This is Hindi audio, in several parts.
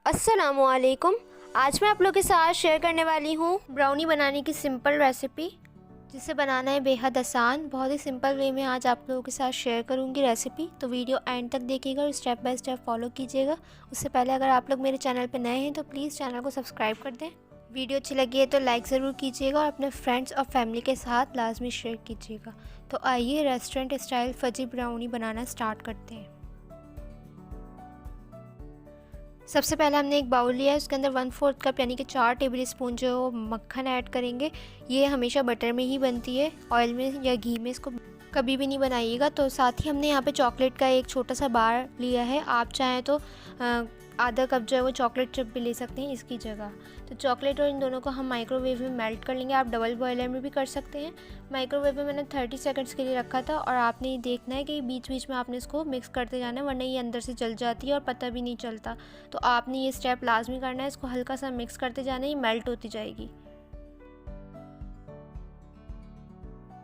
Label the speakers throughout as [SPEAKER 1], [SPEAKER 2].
[SPEAKER 1] अस्सलामुअलैकुम। आज मैं आप लोगों के साथ शेयर करने वाली हूँ ब्राउनी बनाने की सिंपल रेसिपी, जिसे बनाना है बेहद आसान। बहुत ही सिंपल वे में आज आप लोगों के साथ शेयर करूँगी रेसिपी, तो वीडियो एंड तक देखिएगा और स्टेप बाय स्टेप फॉलो कीजिएगा। उससे पहले अगर आप लोग मेरे चैनल पर नए हैं तो प्लीज़ चैनल को सब्सक्राइब कर दें। वीडियो अच्छी लगी है तो लाइक ज़रूर कीजिएगा और अपने फ्रेंड्स और फैमिली के साथ लाजमी शेयर कीजिएगा। तो आइए रेस्टोरेंट स्टाइल फजी ब्राउनी बनाना स्टार्ट करते हैं। सबसे पहले हमने एक बाउल लिया है, उसके अंदर 1/4 कप यानी कि 4 टेबल स्पून जो मक्खन ऐड करेंगे। ये हमेशा बटर में ही बनती है, ऑयल में या घी में इसको कभी भी नहीं बनाइएगा। तो साथ ही हमने यहाँ पे चॉकलेट का एक छोटा सा बार लिया है। आप चाहें तो आधा कप जो है वो चॉकलेट चिप भी ले सकते हैं इसकी जगह। तो चॉकलेट और इन दोनों को हम माइक्रोवेव में मेल्ट कर लेंगे। आप डबल बॉयलर में भी कर सकते हैं। माइक्रोवेव में मैंने 30 सेकंड्स के लिए रखा था और आपने ये देखना है कि बीच बीच में आपने इसको मिक्स करते जाना है, वरना ये अंदर से जल जाती है और पता भी नहीं चलता। तो आपने ये स्टेप लाजमी करना है, इसको हल्का सा मिक्स करते जाना है, ये मेल्ट होती जाएगी।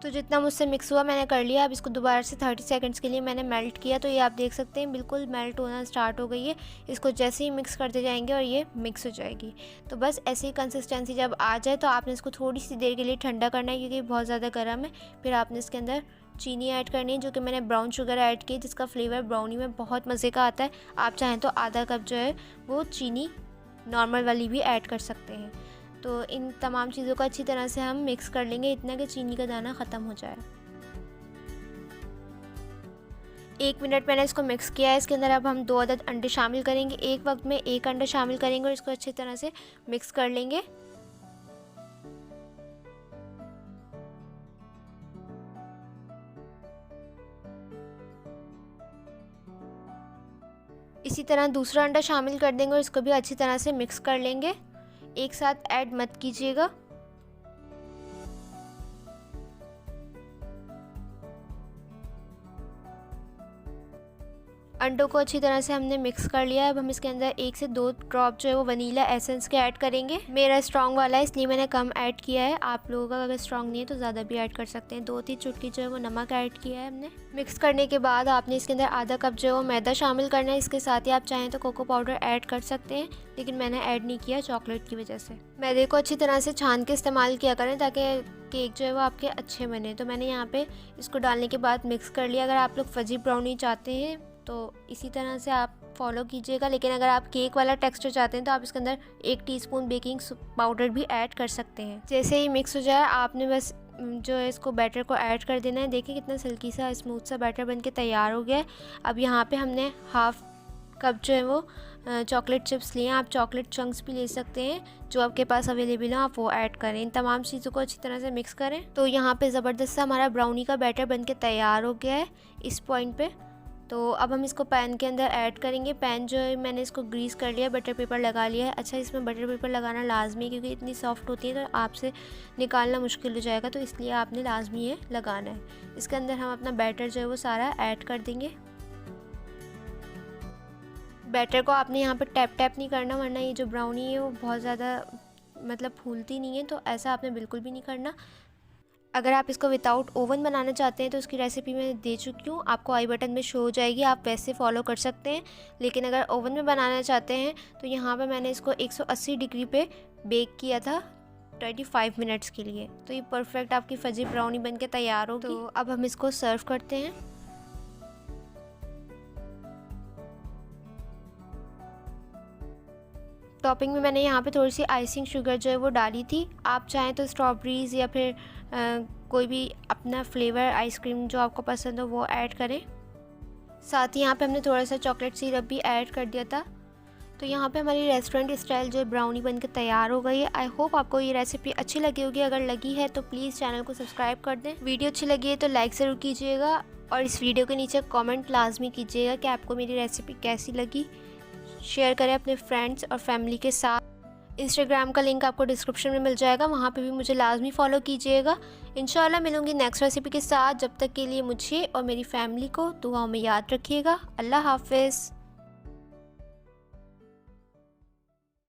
[SPEAKER 1] तो जितना मुझसे मिक्स हुआ मैंने कर लिया। अब इसको दोबारा से 30 सेकंड्स के लिए मैंने मेल्ट किया, तो ये आप देख सकते हैं बिल्कुल मेल्ट होना स्टार्ट हो गई है। इसको जैसे ही मिक्स करते जाएंगे और ये मिक्स हो जाएगी। तो बस ऐसी कंसिस्टेंसी जब आ जाए तो आपने इसको थोड़ी सी देर के लिए ठंडा करना है, क्योंकि बहुत ज़्यादा गर्म है। फिर आपने इसके अंदर चीनी ऐड करनी है, जो कि मैंने ब्राउन शुगर ऐड की, जिसका फ्लेवर ब्राउनी में बहुत मज़े का आता है। आप चाहें तो आधा कप जो है वो चीनी नॉर्मल वाली भी ऐड कर सकते हैं। तो इन तमाम चीज़ों को अच्छी तरह से हम मिक्स कर लेंगे, इतना कि चीनी का दाना ख़त्म हो जाए। 1 मिनट मैंने इसको मिक्स किया है। इसके अंदर अब हम 2 अदद अंडे शामिल करेंगे। एक वक्त में 1 अंडा शामिल करेंगे और इसको अच्छी तरह से मिक्स कर लेंगे। इसी तरह दूसरा अंडा शामिल कर देंगे और इसको भी अच्छी तरह से मिक्स कर लेंगे। एक साथ ऐड मत कीजिएगा। अंडों को अच्छी तरह से हमने मिक्स कर लिया है। अब हम इसके अंदर 1 से 2 ड्रॉप जो है वो वनीला एसेंस के ऐड करेंगे। मेरा स्ट्रॉन्ग वाला है इसलिए मैंने कम ऐड किया है। आप लोगों का अगर स्ट्रॉन्ग नहीं है तो ज़्यादा भी ऐड कर सकते हैं। 2-3 चुटकी जो है वो नमक ऐड किया है हमने। मिक्स करने के बाद आपने इसके अंदर आधा कप जो है वो मैदा शामिल करना है। इसके साथ ही आप चाहें तो कोको पाउडर ऐड कर सकते हैं, लेकिन मैंने ऐड नहीं किया चॉकलेट की वजह से। मैदे को अच्छी तरह से छान के इस्तेमाल किया करें ताकि केक जो है वो आपके अच्छे बने। तो मैंने यहाँ पे इसको डालने के बाद मिक्स कर लिया। अगर आप लोग फजी ब्राउनी चाहते हैं तो इसी तरह से आप फॉलो कीजिएगा, लेकिन अगर आप केक वाला टेक्सचर चाहते हैं तो आप इसके अंदर 1 टीस्पून बेकिंग पाउडर भी ऐड कर सकते हैं। जैसे ही मिक्स हो जाए आपने बस जो है इसको बैटर को ऐड कर देना है। देखिए कितना सिल्की सा स्मूथ सा बैटर बनके तैयार हो गया है। अब यहाँ पे हमने हाफ कप जो है वो चॉकलेट चिप्स लिए हैं। आप चॉकलेट चंक्स भी ले सकते हैं, जो आपके पास अवेलेबल हो आप वो ऐड करें। इन तमाम चीज़ों को अच्छी तरह से मिक्स करें। तो यहाँ पे ज़बरदस्त सा हमारा ब्राउनी का बैटर बनके तैयार हो गया है इस पॉइंट पे। तो अब हम इसको पैन के अंदर ऐड करेंगे। पैन जो है मैंने इसको ग्रीस कर लिया, बटर पेपर लगा लिया है। अच्छा, इसमें बटर पेपर लगाना लाजमी है, क्योंकि इतनी सॉफ्ट होती है तो आपसे निकालना मुश्किल हो जाएगा, तो इसलिए आपने लाजमी ये लगाना है। इसके अंदर हम अपना बैटर जो है वो सारा ऐड कर देंगे। बैटर को आपने यहाँ पर टैप टैप नहीं करना, वरना ये जो ब्राउनी है वो बहुत ज़्यादा मतलब फूलती नहीं है, तो ऐसा आपने बिल्कुल भी नहीं करना। अगर आप इसको विदाउट ओवन बनाना चाहते हैं तो उसकी रेसिपी मैं दे चुकी हूँ, आपको आई बटन में शो हो जाएगी, आप वैसे फॉलो कर सकते हैं। लेकिन अगर ओवन में बनाना चाहते हैं तो यहाँ पे मैंने इसको 180 डिग्री पे बेक किया था 25 मिनट्स के लिए। तो ये परफेक्ट आपकी फजी ब्राउनी बनके तैयार होगी। तो अब हम इसको सर्व करते हैं। टॉपिंग में मैंने यहाँ पे थोड़ी सी आइसिंग शुगर जो है वो डाली थी। आप चाहें तो स्ट्रॉबेरीज़ या फिर कोई भी अपना फ्लेवर आइसक्रीम जो आपको पसंद हो वो ऐड करें। साथ ही यहाँ पे हमने थोड़ा सा चॉकलेट सिरप भी ऐड कर दिया था। तो यहाँ पे हमारी रेस्टोरेंट स्टाइल जो ब्राउनी बनके तैयार हो गई है। आई होप आपको ये रेसिपी अच्छी लगी होगी। अगर लगी है तो प्लीज़ चैनल को सब्सक्राइब कर दें। वीडियो अच्छी लगी है तो लाइक ज़रूर कीजिएगा और इस वीडियो के नीचे कॉमेंट लाजमी कीजिएगा कि आपको मेरी रेसिपी कैसी लगी। शेयर करें अपने फ्रेंड्स और फैमिली के साथ। इंस्टाग्राम का लिंक आपको डिस्क्रिप्शन में मिल जाएगा, वहाँ पे भी मुझे लाजमी फॉलो कीजिएगा। इंशाल्लाह मिलूंगी नेक्स्ट रेसिपी के साथ। जब तक के लिए मुझे और मेरी फैमिली को दुआओं में याद रखिएगा। अल्लाह हाफिज़।